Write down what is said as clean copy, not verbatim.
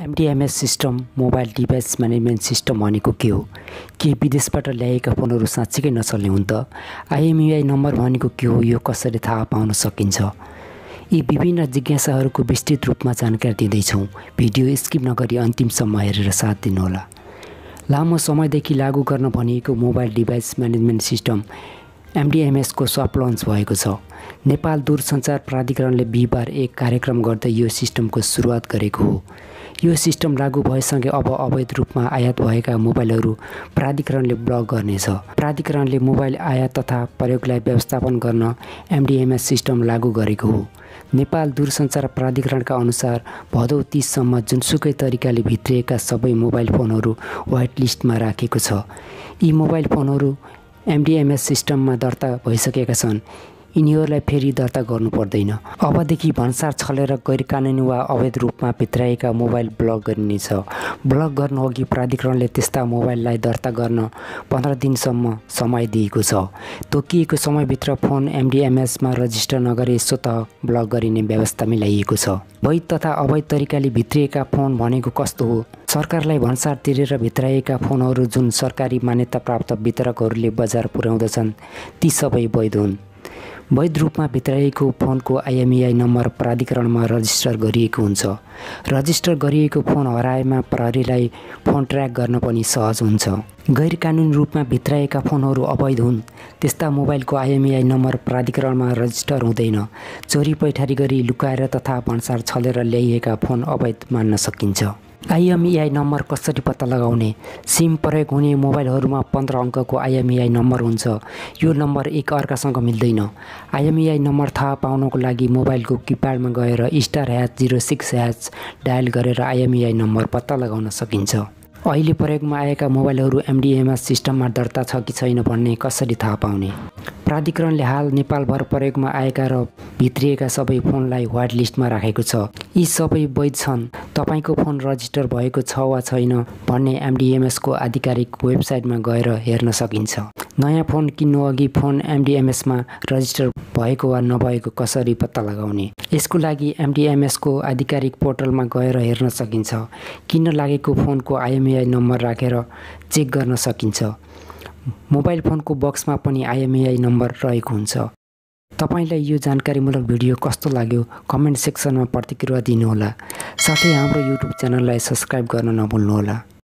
MDMS system mobile device management system भनेको के हो? के विदेशबाट ल्याएका फोनहरू साँच्चीकै नचल्ने हुन् त? IMEI नम्बर भनेको के हो? यो कसरी थाहा पाउन सकिन्छ? यी विभिन्न जिज्ञासाहरूको विस्तृत रूपमा जानकारी दिँदैछौँ। भिडियो स्किप नगरी अन्तिमसम्म हेरेर साथ दिनुहोला। लामो समयदेखि लागू गर्न भनिएको mobile device management system MDMS को सफ्ट लन्च भएको छ। नेपाल दूरसञ्चार प्राधिकरणले बिहिबार एक कार्यक्रम गर्दै यो सिस्टमको सुरुवात गरेको हो। यो सिस्टम लागू भएसँगै अब अवैध रूपमा आयात भएका मोबाइलहरू प्राधिकरणले ब्लक गर्नेछ। प्राधिकरणले मोबाइल आयात तथा प्रयोगलाई व्यवस्थापन गर्न MDMS सिस्टम लागू गरेको हो। नेपाल दूरसञ्चार प्राधिकरणका अनुसार भदौ 30 सम्म जुनसुकै तरिकाले भित्रिएका सबै मोबाइल फोनहरू व्हाइट लिस्टमा राखेको छ। यी मोबाइल फोनहरू MDMS सिस्टममा दर्ता भइसकेका छन्। यिनीहरूलाई फेरि दर्ता गर्नु पर्दैन। अबदेखि भन्सार छलेर गैरकानुनी वा अवैध रूपमा भित्राएका मोबाइल ब्लक गरिनेछ। ब्लक गर्नु अघि प्राधिकरणले त्यस्ता मोबाइललाई दर्ता गर्न 15 दिनसम्म समय दिएको छ। तोकिएको समयभित्र फोन MDMSमा रजिस्टर नगरे स्वतः ब्लक गरिने व्यवस्था मिलाइएको छ। वैध तथा अवैध तरिकाले भित्रिएका फोन भनेको कस्तो हो? सरकारलाई भन्सार तिरेर भित्राएका फोनहरू जुन सरकारी मान्यता प्राप्त वितरकहरूले बजार पुर्याउँदछन् ती सबै वैध हुन्। वैध रूपमा भित्राइएको फोनको IMEI नम्बर प्राधिकरणमा रजिस्टर गरिएको हुन्छ। रजिस्टर गरिएको फोन हराएमा प्रहरीलाई फोन ट्र्याक गर्न पनि सहज हुन्छ। गैरकानुनी रूपमा भित्राएका फोनहरू अवैध हुन्। त्यस्ता मोबाइलको IMEI नम्बर प्राधिकरणमा रजिस्टर हुँदैन। चोरी पैठारी गरी लुकाएर तथा भन्सार छलेर ल्याइएका फोन अवैध मान्न सकिन्छ। IMEI नम्बर कसरी पत्ता लगाउने? सिम प्रयोग हुने मोबाइलहरूमा 15 अङ्कको IMEI नम्बर हुन्छ। यो नम्बर एक अर्कासँग मिल्दैन। IMEI नम्बर थाहा पाउनको लागि मोबाइलको किप्याडमा गएर *06# डायल गरेर IMEI नम्बर पत्ता लगाउन सकिन्छ। अहिले प्रयोगमा आएका मोबाइलहरू MDMS सिस्टममा दर्ता छ कि छैन भन्ने कसरी थाहा पाउने? प्राधिकरणले हाल नेपालभर प्रयोगमा आएका र भित्रिएका सबै फोनलाई व्हाइट लिस्टमा राखेको छ। यी सबै वैध छन्। तपाईँको फोन रजिस्टर भएको छ वा छैन भन्ने MDMS को आधिकारिक वेबसाइटमा गएर हेर्न सकिन्छ। नयाँ फोन किन्नु अघि फोन MDMSमा रजिस्टर भएको वा नभएको कसरी पत्ता लगाउने? यसको लागि MDMS को आधिकारिक पोर्टलमा गएर हेर्न सकिन्छ। किन्न लागेको फोनको IMEI नम्बर राखेर चेक गर्न सकिन्छ। मोबाइल फोनको बक्समा पनि IMEI नम्बर रहेको हुन्छ। तपाईलाई यो जानकारीमूलक भिडियो कस्तो लाग्यो कमेन्ट सेक्सनमा प्रतिक्रिया दिनुहोला। साथै हाम्रो YouTube च्यानललाई सब्स्क्राइब गर्न नभुल्नुहोला।